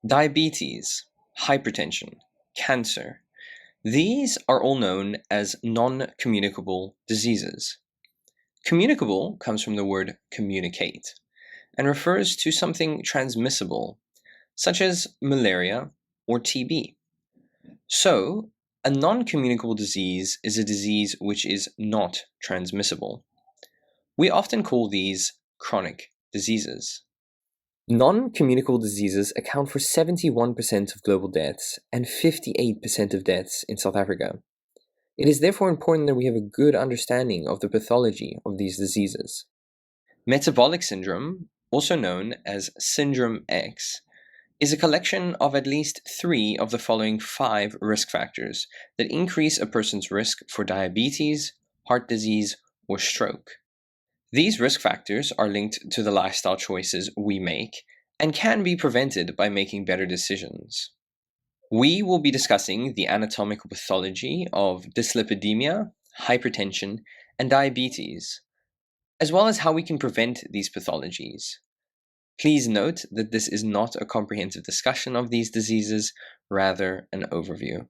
Diabetes, hypertension, cancer. These are all known as non-communicable diseases. Communicable comes from the word communicate and refers to something transmissible, such as malaria or TB. So, a non-communicable disease is a disease which is not transmissible. We often call these chronic diseases. Non-communicable diseases account for 71% of global deaths and 58% of deaths in South Africa. It is therefore important that we have a good understanding of the pathology of these diseases. Metabolic syndrome, also known as Syndrome X, is a collection of at least 3 of the following 5 risk factors that increase a person's risk for diabetes, heart disease, or stroke. These risk factors are linked to the lifestyle choices we make and can be prevented by making better decisions. We will be discussing the anatomical pathology of dyslipidemia, hypertension, and diabetes, as well as how we can prevent these pathologies. Please note that this is not a comprehensive discussion of these diseases, rather an overview.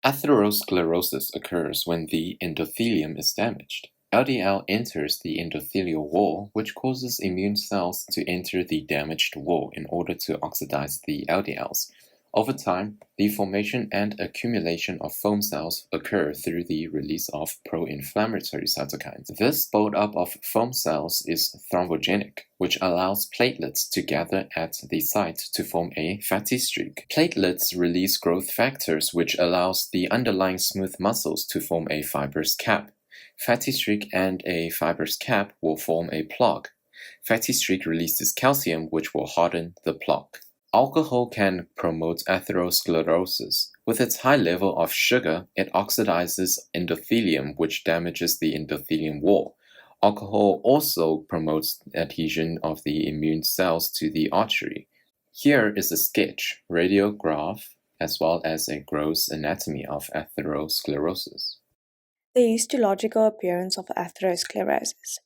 Atherosclerosis occurs when the endothelium is damaged. LDL enters the endothelial wall, which causes immune cells to enter the damaged wall in order to oxidize the LDLs. Over time, the formation and accumulation of foam cells occur through the release of pro-inflammatory cytokines. This buildup of foam cells is thrombogenic, which allows platelets to gather at the site to form a fatty streak. Platelets release growth factors, which allows the underlying smooth muscles to form a fibrous cap. Fatty streak and a fibrous cap will form a plaque. Fatty streak releases calcium, which will harden the plaque. Alcohol can promote atherosclerosis. With its high level of sugar, it oxidizes endothelium, which damages the endothelium wall. Alcohol also promotes adhesion of the immune cells to the artery. Here is a sketch, radiograph, as well as a gross anatomy of atherosclerosis. The histological appearance of atherosclerosis.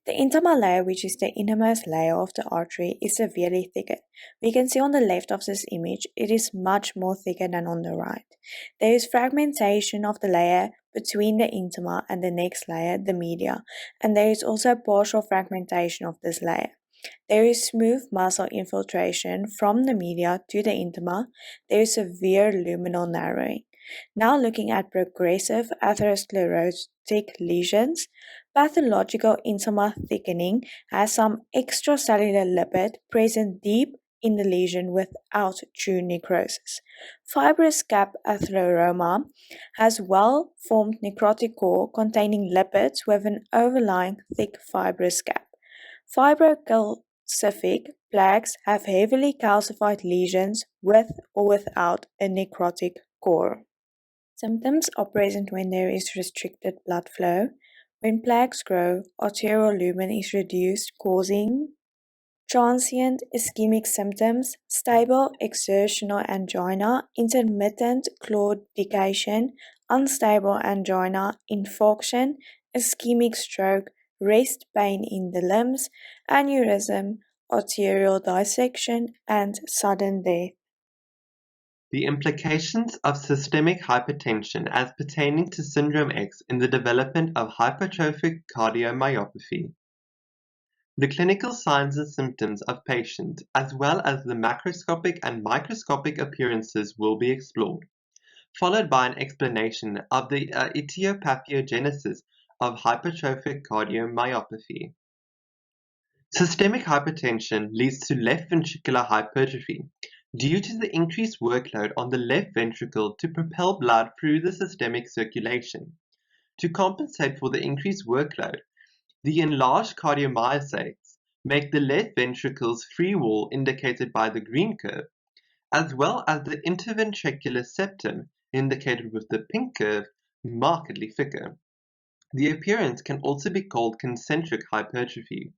The intimal layer, which is the innermost layer of the artery, is severely thickened. We can see on the left of this image, it is much more thicker than on the right. There is fragmentation of the layer between the intima and the next layer, the media, and there is also partial fragmentation of this layer. There is smooth muscle infiltration from the media to the intima. There is severe luminal narrowing. Now looking at progressive atherosclerotic lesions, pathological intima thickening has some extracellular lipid present deep in the lesion without true necrosis. Fibrous cap atheroma has well-formed necrotic core containing lipids with an overlying thick fibrous cap. Fibrocalcific plaques have heavily calcified lesions with or without a necrotic core. Symptoms are present when there is restricted blood flow. When plaques grow, arterial lumen is reduced, causing transient ischemic symptoms, stable exertional angina, intermittent claudication, unstable angina, infarction, ischemic stroke, rest pain in the limbs, aneurysm, arterial dissection, and sudden death. The implications of systemic hypertension as pertaining to Syndrome X in the development of hypertrophic cardiomyopathy. The clinical signs and symptoms of patients, as well as the macroscopic and microscopic appearances, will be explored, followed by an explanation of the etiopathogenesis of hypertrophic cardiomyopathy. Systemic hypertension leads to left ventricular hypertrophy, due to the increased workload on the left ventricle to propel blood through the systemic circulation. To compensate for the increased workload, the enlarged cardiomyocytes make the left ventricle's free wall indicated by the green curve, as well as the interventricular septum indicated with the pink curve, markedly thicker. The appearance can also be called concentric hypertrophy.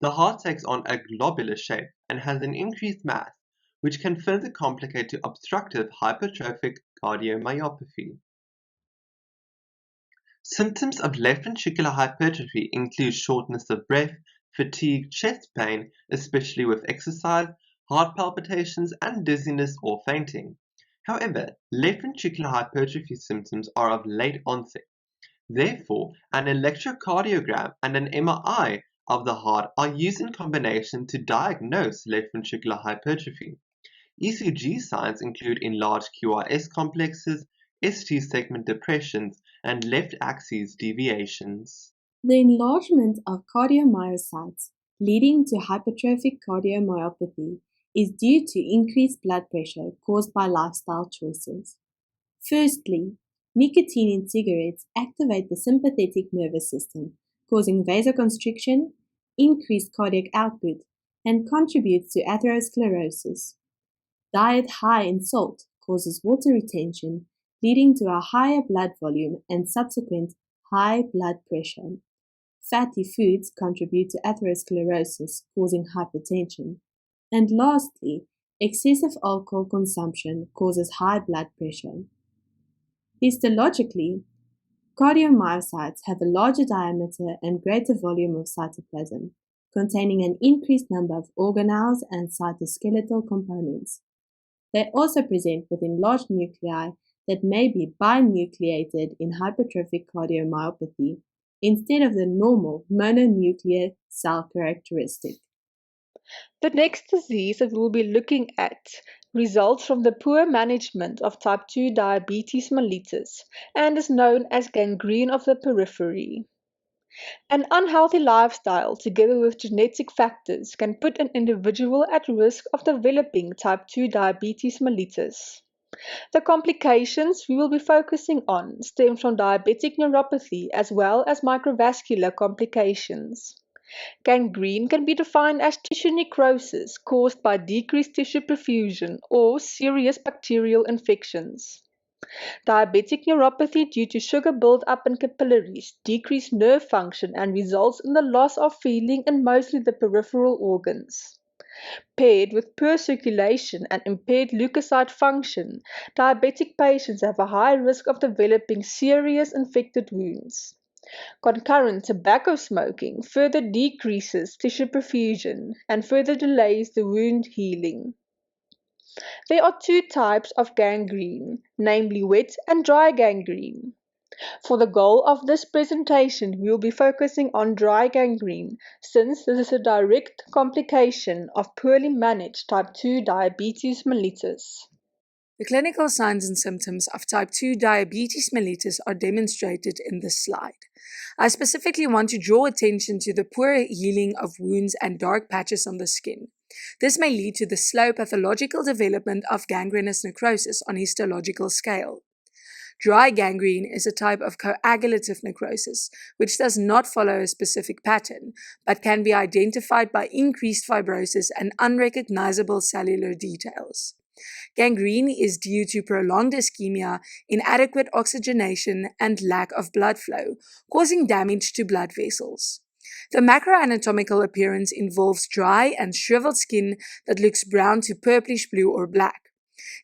The heart takes on a globular shape and has an increased mass, which can further complicate to obstructive hypertrophic cardiomyopathy. Symptoms of left ventricular hypertrophy include shortness of breath, fatigue, chest pain, especially with exercise, heart palpitations, and dizziness or fainting. However, left ventricular hypertrophy symptoms are of late onset. Therefore, an electrocardiogram and an MRI of the heart are used in combination to diagnose left ventricular hypertrophy. ECG signs include enlarged QRS complexes, ST segment depressions, and left axis deviations. The enlargement of cardiomyocytes leading to hypertrophic cardiomyopathy is due to increased blood pressure caused by lifestyle choices. Firstly, nicotine in cigarettes activate the sympathetic nervous system, causing vasoconstriction, increased cardiac output, and contributes to atherosclerosis. Diet high in salt causes water retention, leading to a higher blood volume and subsequent high blood pressure. Fatty foods contribute to atherosclerosis, causing hypertension. And lastly, excessive alcohol consumption causes high blood pressure. Histologically, cardiomyocytes have a larger diameter and greater volume of cytoplasm, containing an increased number of organelles and cytoskeletal components. They also present with enlarged nuclei that may be binucleated in hypertrophic cardiomyopathy instead of the normal mononuclear cell characteristic. The next disease that we'll be looking at results from the poor management of type 2 diabetes mellitus and is known as gangrene of the periphery. An unhealthy lifestyle together with genetic factors can put an individual at risk of developing type 2 diabetes mellitus. The complications we will be focusing on stem from diabetic neuropathy as well as microvascular complications. Gangrene can be defined as tissue necrosis caused by decreased tissue perfusion or serious bacterial infections. Diabetic neuropathy due to sugar buildup in capillaries decreases nerve function and results in the loss of feeling in mostly the peripheral organs. Paired with poor circulation and impaired leukocyte function, diabetic patients have a high risk of developing serious infected wounds. Concurrent tobacco smoking further decreases tissue perfusion and further delays the wound healing. There are two types of gangrene, namely wet and dry gangrene. For the goal of this presentation, we will be focusing on dry gangrene, since this is a direct complication of poorly managed type 2 diabetes mellitus. The clinical signs and symptoms of type 2 diabetes mellitus are demonstrated in this slide. I specifically want to draw attention to the poor healing of wounds and dark patches on the skin. This may lead to the slow pathological development of gangrenous necrosis on histological scale. Dry gangrene is a type of coagulative necrosis, which does not follow a specific pattern, but can be identified by increased fibrosis and unrecognizable cellular details. Gangrene is due to prolonged ischemia, inadequate oxygenation, and lack of blood flow, causing damage to blood vessels. The macroanatomical appearance involves dry and shriveled skin that looks brown to purplish blue or black.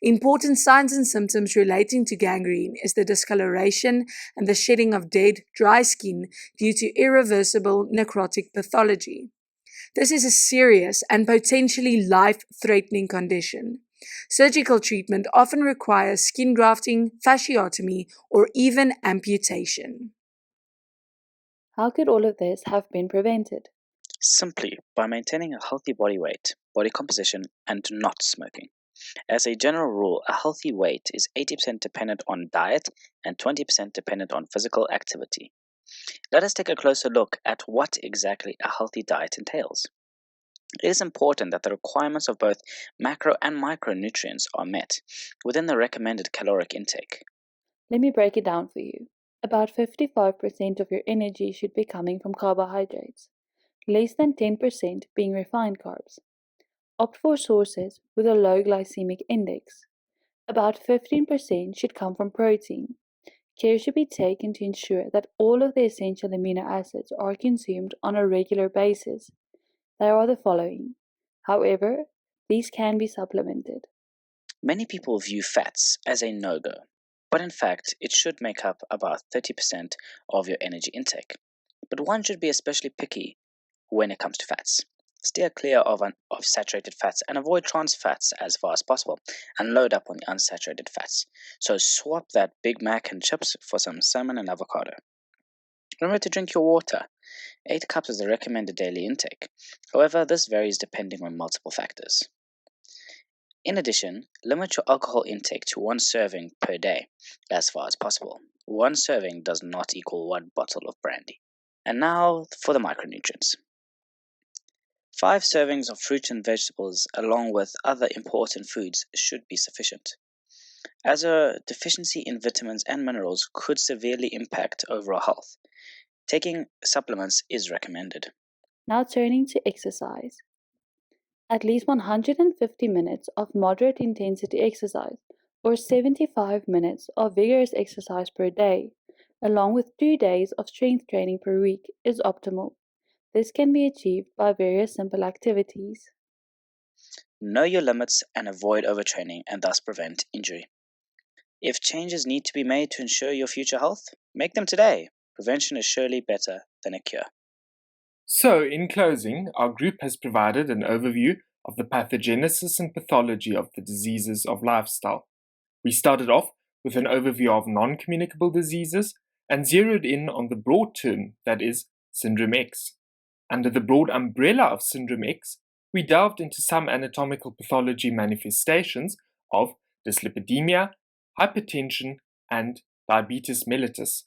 Important signs and symptoms relating to gangrene is the discoloration and the shedding of dead, dry skin due to irreversible necrotic pathology. This is a serious and potentially life-threatening condition. Surgical treatment often requires skin grafting, fasciotomy, or even amputation. How could all of this have been prevented? Simply by maintaining a healthy body weight, body composition, and not smoking. As a general rule, a healthy weight is 80% dependent on diet and 20% dependent on physical activity. Let us take a closer look at what exactly a healthy diet entails. It is important that the requirements of both macro and micronutrients are met within the recommended caloric intake. Let me break it down for you. About 55% of your energy should be coming from carbohydrates, less than 10% being refined carbs. Opt for sources with a low glycemic index. About 15% should come from protein. Care should be taken to ensure that all of the essential amino acids are consumed on a regular basis. They are the following. However, these can be supplemented. Many people view fats as a no-go, but in fact, it should make up about 30% of your energy intake. But one should be especially picky when it comes to fats. Steer clear of saturated fats and avoid trans fats as far as possible, and load up on the unsaturated fats. So swap that Big Mac and chips for some salmon and avocado. Remember to drink your water. 8 cups is the recommended daily intake. However, this varies depending on multiple factors. In addition, limit your alcohol intake to 1 serving per day as far as possible. 1 serving does not equal 1 bottle of brandy. And now for the micronutrients. 5 servings of fruit and vegetables along with other important foods should be sufficient, as a deficiency in vitamins and minerals could severely impact overall health. Taking supplements is recommended. Now turning to exercise. At least 150 minutes of moderate intensity exercise or 75 minutes of vigorous exercise per day, along with 2 days of strength training per week, is optimal. This can be achieved by various simple activities. Know your limits and avoid overtraining and thus prevent injury. If changes need to be made to ensure your future health, make them today. Prevention is surely better than a cure. So, in closing, our group has provided an overview of the pathogenesis and pathology of the diseases of lifestyle. We started off with an overview of non-communicable diseases and zeroed in on the broad term that is Syndrome X. Under the broad umbrella of Syndrome X, we delved into some anatomical pathology manifestations of dyslipidemia, hypertension, and diabetes mellitus.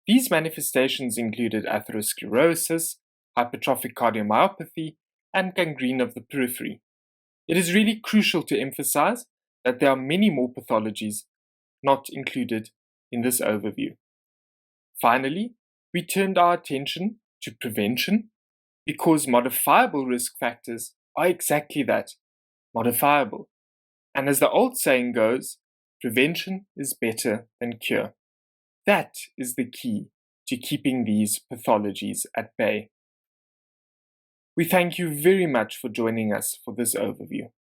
These manifestations included atherosclerosis, hypertrophic cardiomyopathy, and gangrene of the periphery. It is really crucial to emphasize that there are many more pathologies not included in this overview. Finally, we turned our attention to prevention because modifiable risk factors are exactly that, modifiable. And as the old saying goes, prevention is better than cure. That is the key to keeping these pathologies at bay. We thank you very much for joining us for this overview.